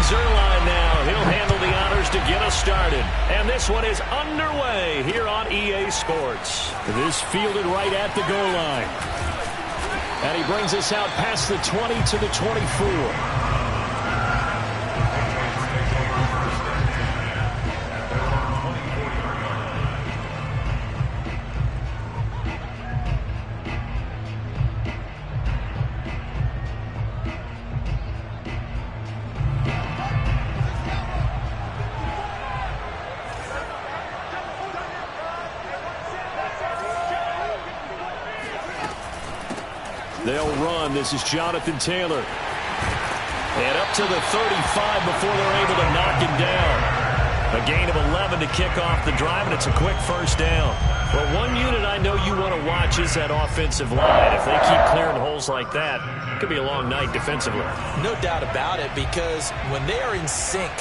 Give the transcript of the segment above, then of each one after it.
Zerline now. He'll handle the honors to get us started. And this one is underway here on EA Sports. This fielded right at the goal line. And he brings us out past the 20 to the 24. They'll run. This is Jonathan Taylor. And up to the 35 before they're able to knock him down. A gain of 11 to kick off the drive, and it's a quick first down. Well, one unit I know you want to watch is that offensive line. If they keep clearing holes like that, it could be a long night defensively. No doubt about it, because when they are in sync,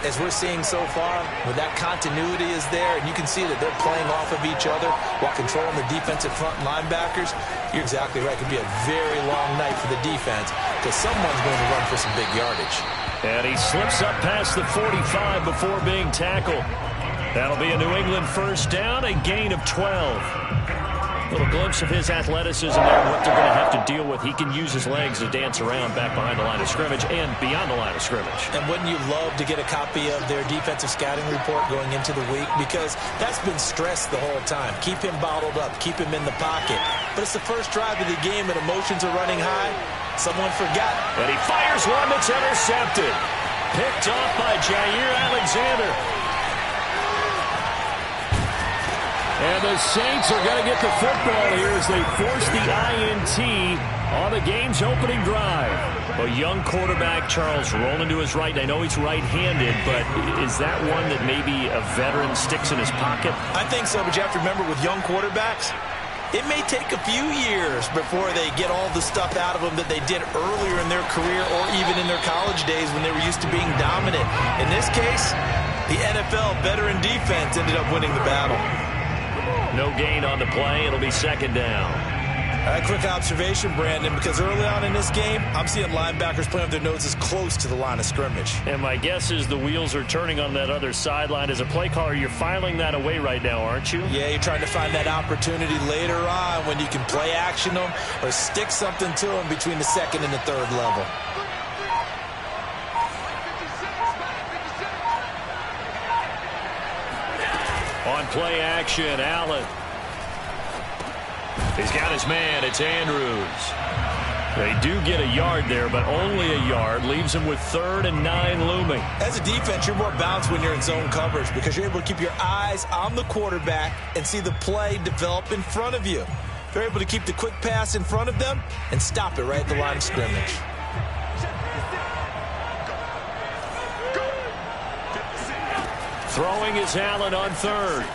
as we're seeing so far, when that continuity is there, and you can see that they're playing off of each other while controlling the defensive front linebackers, you're exactly right. It could be a very long night for the defense because someone's going to run for some big yardage. And he slips up past the 45 before being tackled. That'll be a New England first down, a gain of 12. Little glimpse of his athleticism there and what they're going to have to deal with. He can use his legs to dance around back behind the line of scrimmage and beyond the line of scrimmage. And wouldn't you love to get a copy of their defensive scouting report going into the week? Because that's been stressed the whole time. Keep him bottled up. Keep him in the pocket. But it's the first drive of the game and emotions are running high. Someone forgot. And he fires one that's intercepted. Picked off by Jair Alexander. And the Saints are going to get the football here as they force the INT on the game's opening drive. A young quarterback, Charles, rolling to his right. I know he's right-handed, but is that one that maybe a veteran sticks in his pocket? I think so, but you have to remember with young quarterbacks, it may take a few years before they get all the stuff out of them that they did earlier in their career or even in their college days when they were used to being dominant. In this case, the NFL veteran defense ended up winning the battle. No gain on the play. It'll be second down. A quick observation, Brandon, because early on in this game, I'm seeing linebackers playing with their noses close to the line of scrimmage. And my guess is the wheels are turning on that other sideline. As a play caller, you're filing that away right now, aren't you? Yeah, you're trying to find that opportunity later on when you can play action them or stick something to them between the second and the third level. On play action, Allen. He's got his man. It's Andrews. They do get a yard there, but only a yard. Leaves him with 3rd and 9 looming. As a defense, you're more balanced when you're in zone coverage because you're able to keep your eyes on the quarterback and see the play develop in front of you. You're able to keep the quick pass in front of them and stop it right at the line of scrimmage. Throwing is Allen on 3rd.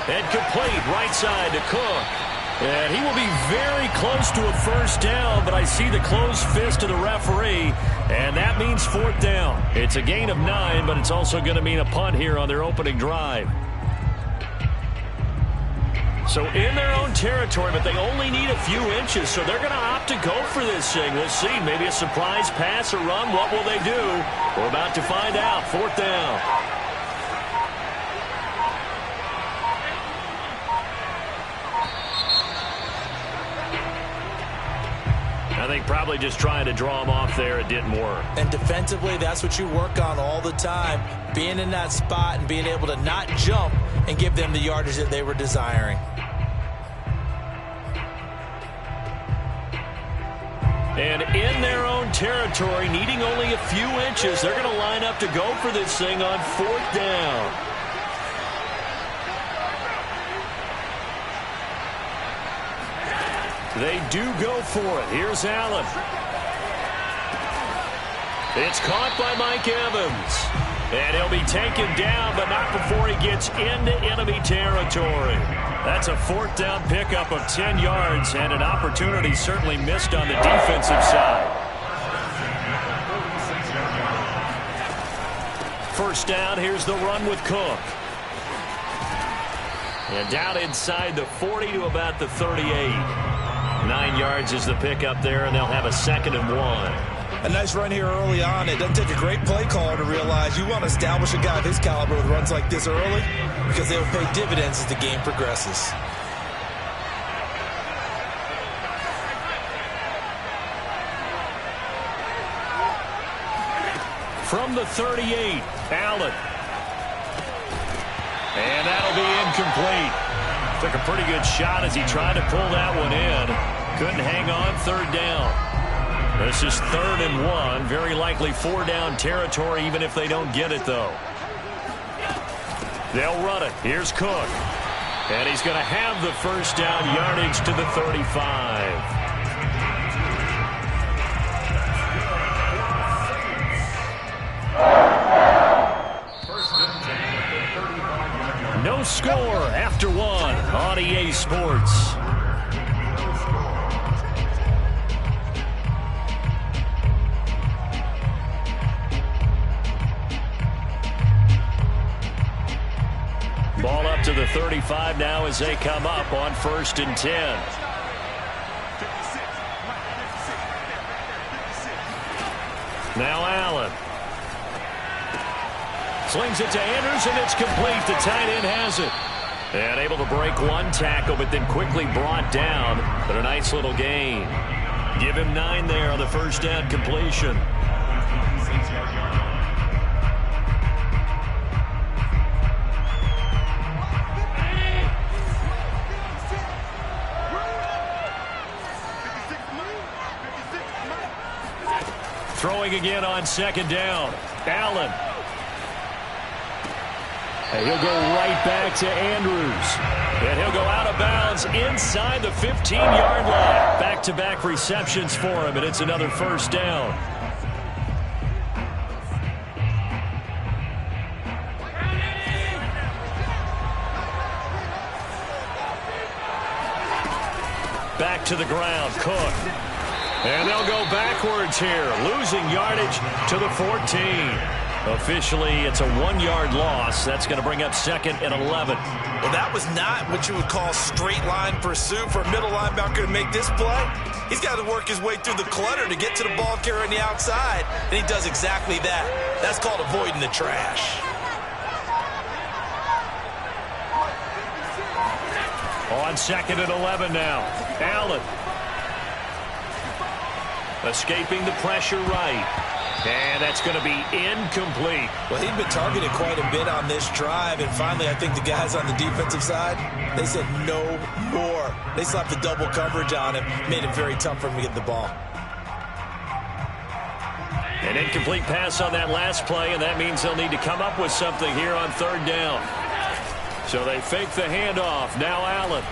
And complete right side to Cook. And he will be very close to a first down, but I see the closed fist of the referee, and that means 4th down. It's a gain of 9, but it's also going to mean a punt here on their opening drive. So in their own territory, but they only need a few inches, so they're going to opt to go for this thing. We'll see. Maybe a surprise pass or run. What will they do? We're about to find out. 4th down. I think probably just trying to draw them off there. It didn't work. And defensively, that's what you work on all the time. Being in that spot and being able to not jump and give them the yardage that they were desiring. And in their own territory, needing only a few inches, they're going to line up to go for this thing on 4th down. They do go for it. Here's Allen. It's caught by Mike Evans. And he'll be taken down, but not before he gets into enemy territory. That's a 4th down pickup of 10 yards and an opportunity certainly missed on the defensive side. First down, here's the run with Cook. And down inside the 40 to about the 38. 9 yards is the pickup there, and they'll have a 2nd and 1. A nice run here early on. It doesn't take a great play caller to realize you want to establish a guy of his caliber with runs like this early because they will pay dividends as the game progresses. From the 38, Allen. And that'll be incomplete. Took a pretty good shot as he tried to pull that one in. Couldn't hang on, third down. This is 3rd and 1. Very likely 4-down territory, even if they don't get it, though. They'll run it. Here's Cook. And he's going to have the first down yardage to the 35. No score after 1 on EA Sports. Ball up to the 35 now as they come up on 1st and 10. Now Allen. Slings it to Andrews, and it's complete. The tight end has it. And able to break one tackle, but then quickly brought down. But a nice little gain. Give him 9 there on the first down completion. Throwing again on 2nd down. Allen. And he'll go right back to Andrews. And he'll go out of bounds inside the 15-yard line. Back-to-back receptions for him, and it's another first down. Back to the ground, Cook. And they'll go backwards here, losing yardage to the 14. Officially, it's a 1-yard loss. That's going to bring up 2nd and 11. Well, that was not what you would call straight line pursuit for a middle linebacker to make this play. He's got to work his way through the clutter to get to the ball carrier on the outside, and he does exactly that. That's called avoiding the trash. On 2nd and 11 now. Allen. Escaping the pressure right. And that's going to be incomplete. Well, he'd been targeted quite a bit on this drive, and finally I think the guys on the defensive side, they said no more. They slapped the double coverage on him, made it very tough for him to get the ball. An incomplete pass on that last play, and that means they'll need to come up with something here on 3rd down. So they fake the handoff. Now Allen.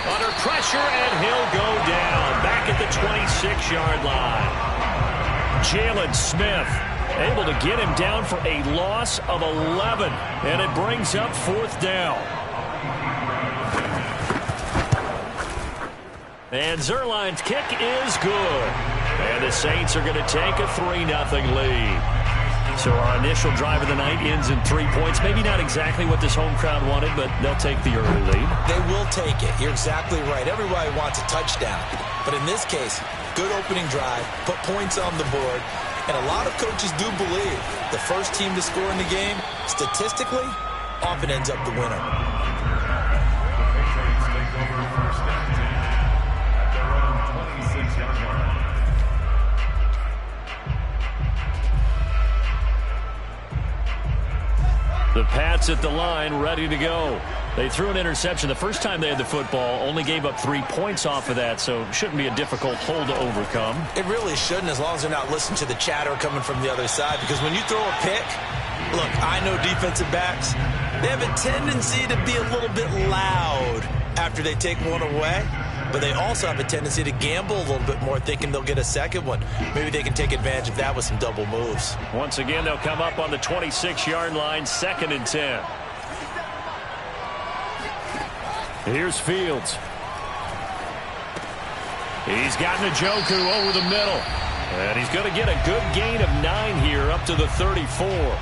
Under pressure, and he'll go down. Back at the 26-yard line. Jalen Smith able to get him down for a loss of 11. And it brings up 4th down. And Zerline's kick is good. And the Saints are going to take a 3-0 lead. So our initial drive of the night ends in 3 points. Maybe not exactly what this home crowd wanted, but they'll take the early lead. They will take it. You're exactly right. Everybody wants a touchdown. But in this case, good opening drive, put points on the board. And a lot of coaches do believe the first team to score in the game, statistically, often ends up the winner. The Pats at the line, ready to go. They threw an interception the first time they had the football, only gave up 3 points off of that, so it shouldn't be a difficult hole to overcome. It really shouldn't, as long as they're not listening to the chatter coming from the other side, because when you throw a pick, look, I know defensive backs, they have a tendency to be a little bit loud after they take one away, but they also have a tendency to gamble a little bit more, thinking they'll get a second one. Maybe they can take advantage of that with some double moves. Once again, they'll come up on the 26-yard line, 2nd and 10. Here's Fields. He's got Njoku over the middle. And he's going to get a good gain of 9 here up to the 34.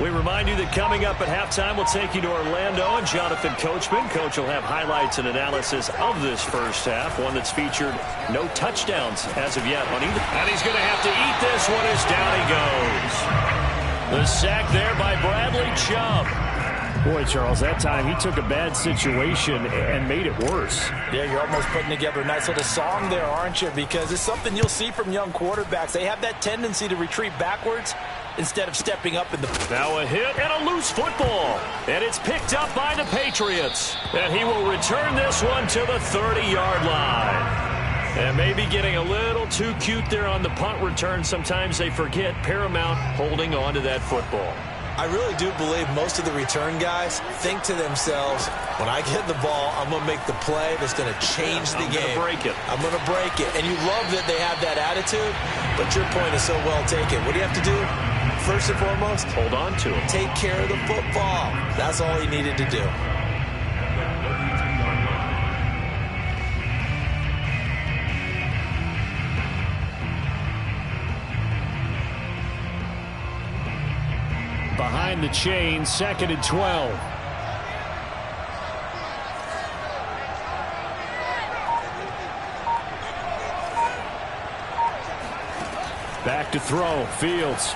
We remind you that coming up at halftime, we'll take you to Orlando and Jonathan Coachman. Coach will have highlights and analysis of this first half, one that's featured no touchdowns as of yet on either. And he's going to have to eat this one as down he goes. The sack there by Bradley Chubb. Boy, Charles, that time he took a bad situation and made it worse. Yeah, you're almost putting together a nice little song there, aren't you? Because it's something you'll see from young quarterbacks. They have that tendency to retreat backwards instead of stepping up in the... Now a hit and a loose football. And it's picked up by the Patriots. And he will return this one to the 30-yard line. And maybe getting a little too cute there on the punt return. Sometimes they forget paramount holding on to that football. I really do believe most of the return guys think to themselves, when I get the ball, I'm going to make the play that's going to change the game. I'm going to break it. And you love that they have that attitude, but your point is so well taken. What do you have to do? First and foremost, hold on to it. Take care of the football. That's all he needed to do. Behind the chain, 2nd and 12. Back to throw, Fields.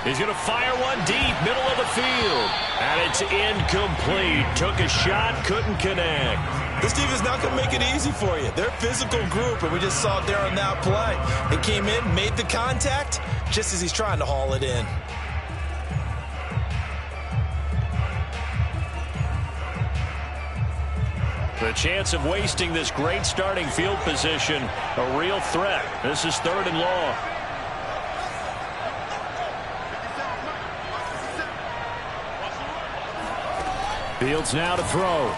He's going to fire one deep, middle of the field. And it's incomplete. Took a shot, couldn't connect. This team is not going to make it easy for you. They're a physical group, and we just saw it there on that play. They came in, made the contact, just as he's trying to haul it in. The chance of wasting this great starting field position, a real threat. This is 3rd and long. Fields now to throw.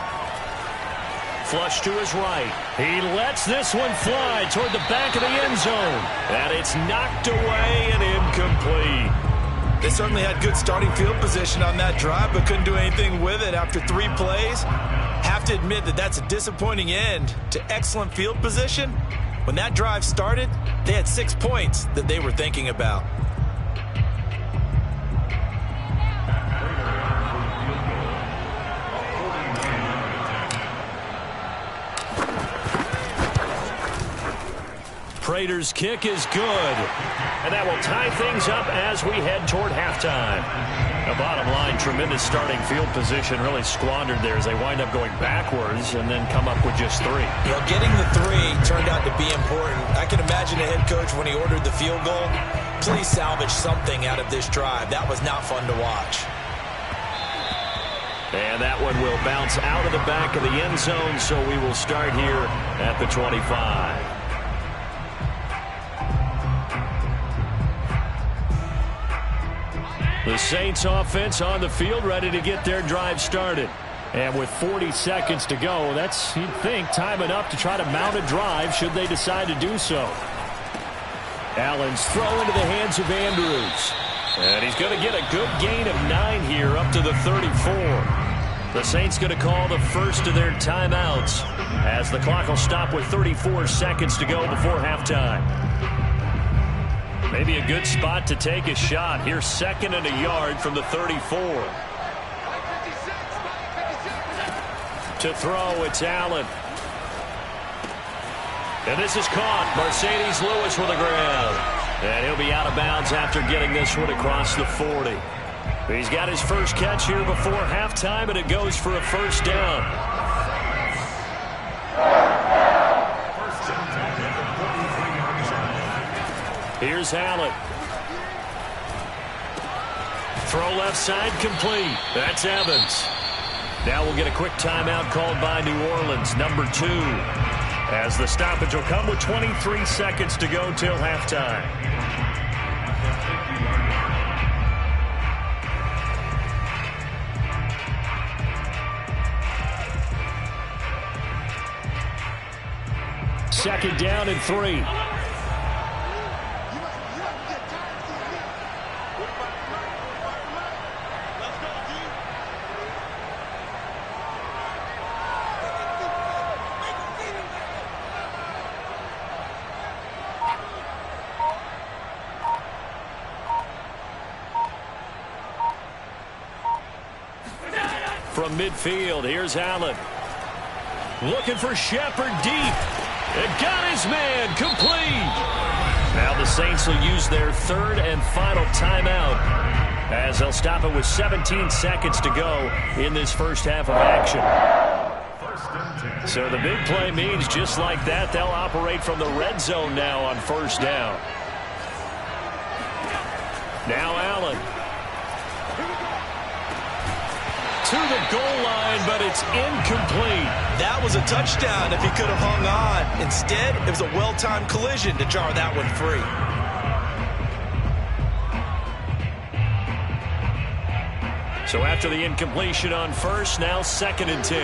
Flush to his right. He lets this one fly toward the back of the end zone. And it's knocked away and incomplete. They certainly had good starting field position on that drive, but couldn't do anything with it after 3 plays. Have to admit that that's a disappointing end to excellent field position. When that drive started, they had 6 points that they were thinking about. Prater's kick is good. And that will tie things up as we head toward halftime. The bottom line, tremendous starting field position, really squandered there as they wind up going backwards and then come up with just 3. You know, getting the 3 turned out to be important. I can imagine the head coach when he ordered the field goal, please salvage something out of this drive. That was not fun to watch. And that one will bounce out of the back of the end zone, so we will start here at the 25. The Saints offense on the field, ready to get their drive started. And with 40 seconds to go, that's, you'd think, time enough to try to mount a drive should they decide to do so. Allen's throw into the hands of Andrews. And he's going to get a good gain of 9 here up to the 34. The Saints going to call the first of their timeouts as the clock will stop with 34 seconds to go before halftime. Maybe a good spot to take a shot. Here's 2nd and a yard from the 34. To throw, it's Allen. And this is caught. Mercedes Lewis with a grab. And he'll be out of bounds after getting this one across the 40. He's got his first catch here before halftime, and it goes for a first down. Here's Allen. Throw left side complete. That's Evans. Now we'll get a quick timeout called by New Orleans, number 2. As the stoppage will come with 23 seconds to go till halftime. Second down and 3. from midfield. Here's Allen. Looking for Shepard deep. It got his man complete. Now the Saints will use their third and final timeout as they'll stop it with 17 seconds to go in this first half of action. So the big play means just like that, they'll operate from the red zone now on first down. Now Allen. To the goal line, but it's incomplete. That was a touchdown if he could have hung on. Instead, it was a well-timed collision to jar that one free. So after the incompletion on first, now 2nd and 10.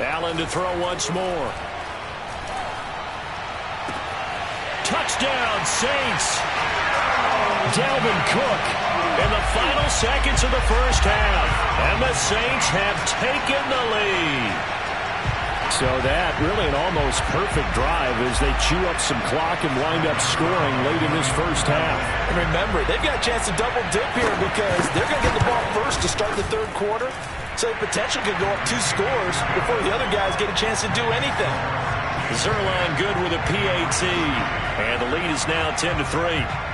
Allen to throw once more. Touchdown, Saints. Dalvin Cook in the final seconds of the first half. And the Saints have taken the lead. So that really an almost perfect drive as they chew up some clock and wind up scoring late in this first half. And remember, they've got a chance to double dip here because they're going to get the ball first to start the third quarter. So the potential could go up 2 scores before the other guys get a chance to do anything. Zerline good with a PAT. And the lead is now 10-3.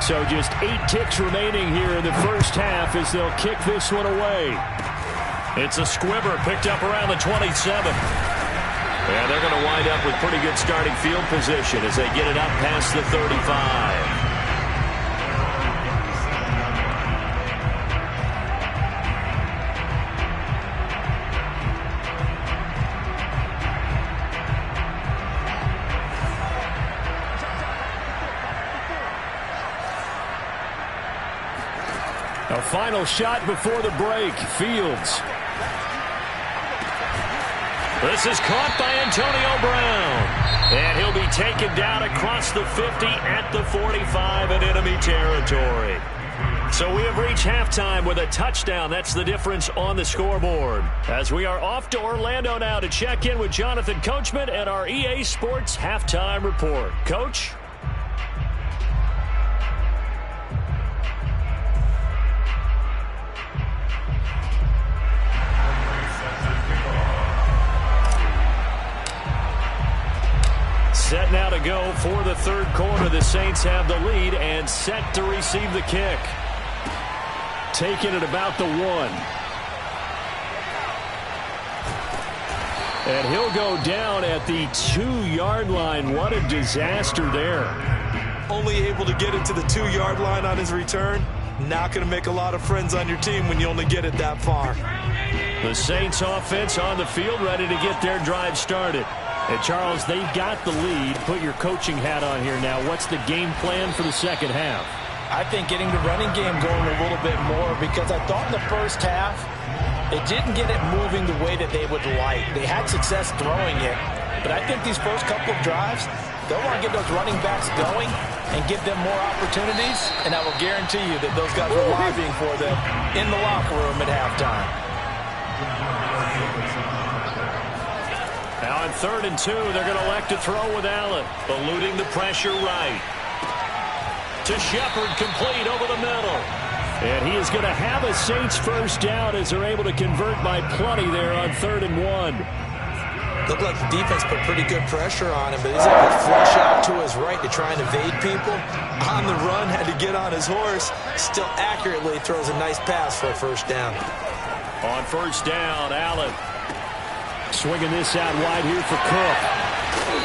So just 8 ticks remaining here in the first half as they'll kick this one away. It's a squibber picked up around the 27. And they're going to wind up with pretty good starting field position as they get it up past the 35. A final shot before the break. Fields. This is caught by Antonio Brown. And he'll be taken down across the 50 at the 45 in enemy territory. So we have reached halftime with a touchdown. That's the difference on the scoreboard. As we are off to Orlando now to check in with Jonathan Coachman and our EA Sports halftime report. Coach? Set now to go for the third quarter. The Saints have the lead and set to receive the kick. Taking it about the 1. And he'll go down at the 2-yard line. What a disaster there. Only able to get it to the 2-yard line on his return. Not going to make a lot of friends on your team when you only get it that far. The Saints offense on the field ready to get their drive started. And Charles, they've got the lead. Put your coaching hat on here now. What's the game plan for the second half? I think getting the running game going a little bit more because I thought in the first half they didn't get it moving the way that they would like. They had success throwing it, but I think these first couple of drives, they'll want to get those running backs going and give them more opportunities, and I will guarantee you that those guys are lobbying for them in the locker room at halftime. Now on 3rd and 2, they're going to elect to throw with Allen, eluding the pressure right. To Shepard, complete over the middle. And he is going to have a Saints first down as they're able to convert by plenty there on 3rd and 1. Looked like the defense put pretty good pressure on him, but he's able to flush out to his right to try and evade people. On the run, had to get on his horse. Still accurately throws a nice pass for a first down. On first down, Allen. Swinging this out wide here for Cook.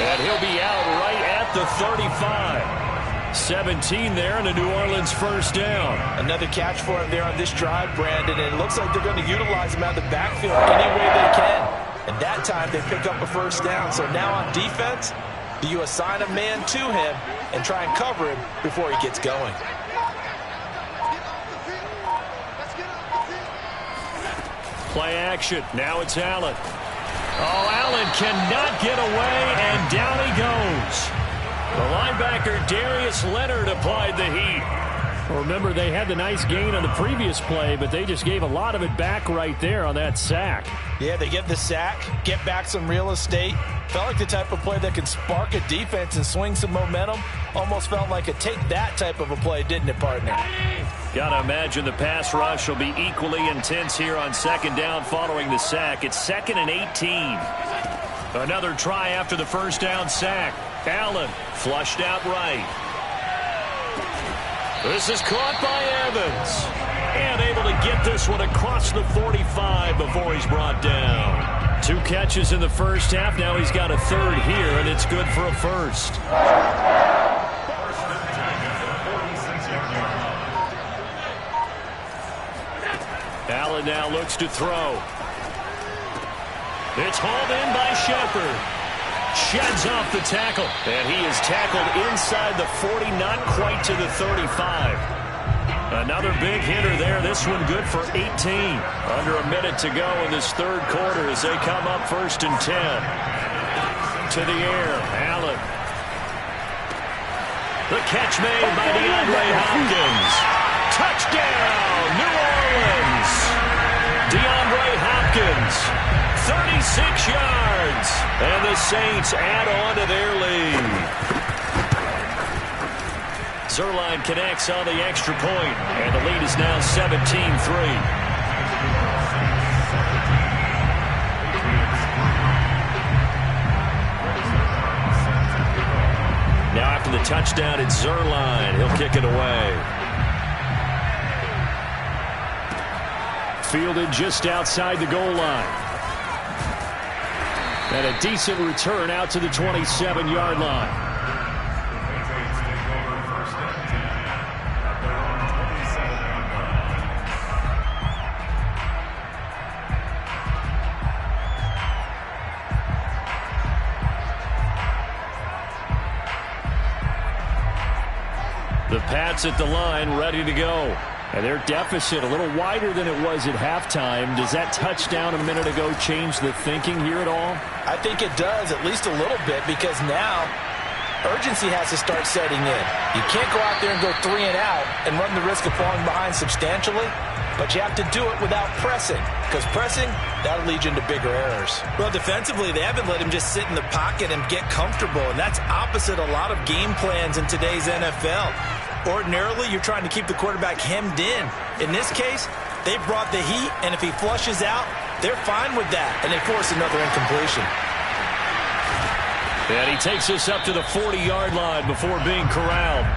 And he'll be out right at the 35. 17 there and a New Orleans first down. Another catch for him there on this drive, Brandon, and it looks like they're going to utilize him out of the backfield any way they can. And that time they pick up a first down. So now on defense, do you assign a man to him and try and cover him before he gets going? Play action. Now it's Allen. Oh, Allen cannot get away, and down he goes. The linebacker, Darius Leonard, applied the heat. Well, remember, they had the nice gain on the previous play, but they just gave a lot of it back right there on that sack. Yeah, they get the sack, get back some real estate. Felt like the type of play that could spark a defense and swing some momentum. Almost felt like a take-that type of a play, didn't it, partner? Gotta imagine the pass rush will be equally intense here on second down following the sack. It's 2nd and 18. Another try after the first down sack. Allen flushed out right. This is caught by Evans. And able to get this one across the 45 before he's brought down. 2 catches in the first half. Now he's got a third here, and it's good for a first. Allen now looks to throw. It's hauled in by Shepard. Sheds off the tackle. And he is tackled inside the 40, not quite to the 35. Another big hitter there. This one good for 18. Under a minute to go in this third quarter as they come up 1st and 10. To the air. Allen. The catch made by DeAndre Hopkins. Touchdown, New Orleans. DeAndre Hopkins. 36 yards. And the Saints add on to their lead. Zerline connects on the extra point, and the lead is now 17-3. Now after the touchdown, it's Zerline. He'll kick it away. Fielded just outside the goal line. And a decent return out to the 27-yard line. The Pats at the line, ready to go. And their deficit a little wider than it was at halftime. Does that touchdown a minute ago change the thinking here at all? I think it does, at least a little bit, because now urgency has to start setting in. You can't go out there and go 3 and out and run the risk of falling behind substantially, but you have to do it without pressing, because pressing, that'll lead you into bigger errors. Well, defensively, they haven't let him just sit in the pocket and get comfortable, and that's opposite a lot of game plans in today's NFL. Ordinarily, you're trying to keep the quarterback hemmed in. In this case, they brought the heat, and if he flushes out, they're fine with that, and they force another incompletion. And he takes us up to the 40-yard line before being corralled.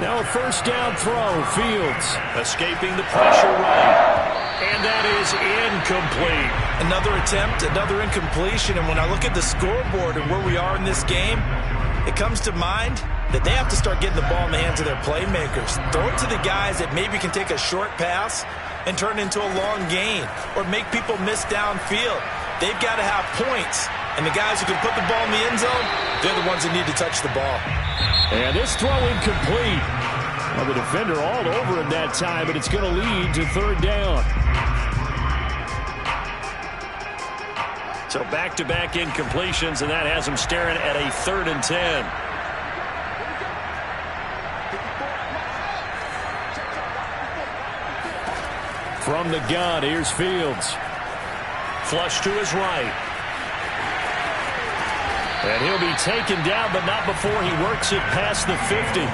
Now a first down throw. Fields escaping the pressure right. And that is incomplete. Another attempt, another incompletion. And when I look at the scoreboard and where we are in this game, it comes to mind that they have to start getting the ball in the hands of their playmakers. Throw it to the guys that maybe can take a short pass and turn it into a long gain or make people miss downfield. They've got to have points. And the guys who can put the ball in the end zone, they're the ones that need to touch the ball. And this throw incomplete. Well, the defender all over him that time, but it's going to lead to third down. So back-to-back incompletions, and that has them staring at a 3rd and 10. From the gun, here's Fields. Flush to his right. And he'll be taken down, but not before he works it past the 50.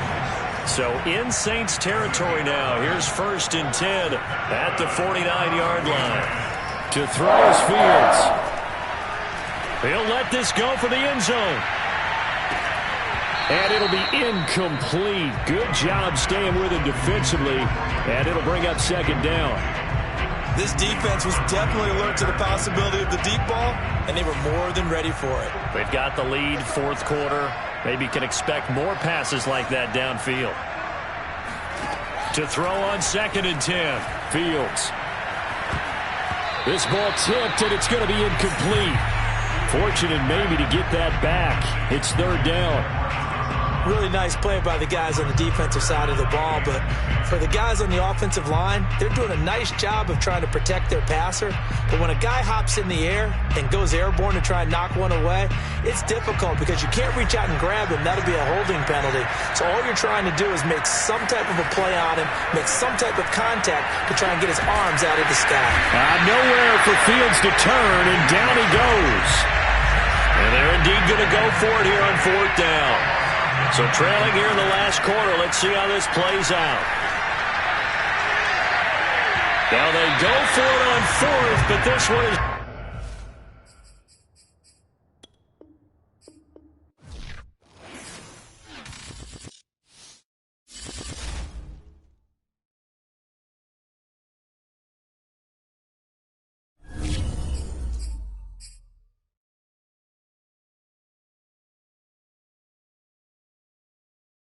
So in Saints territory now. Here's 1st and 10 at the 49-yard line. To throw is Fields. He'll let this go for the end zone. And it'll be incomplete. Good job staying with him defensively. And it'll bring up 2nd down. This defense was definitely alert to the possibility of the deep ball, and they were more than ready for it. They've got the lead, 4th quarter. Maybe can expect more passes like that downfield. To throw on 2nd and 10. Fields. This ball tipped, and it's going to be incomplete. Fortunate maybe to get that back. It's 3rd down. Really nice play by the guys on the defensive side of the ball, but for the guys on the offensive line, they're doing a nice job of trying to protect their passer. But when a guy hops in the air and goes airborne to try and knock one away, it's difficult because you can't reach out and grab him. That'll be a holding penalty. So all you're trying to do is make some type of a play on him, make some type of contact to try and get his arms out of the sky. Nowhere for Fields to turn, and down he goes. And they're indeed going to go for it here on 4th down. So trailing here in the last quarter. Let's see how this plays out. Now they go for it on 4th, but this one is...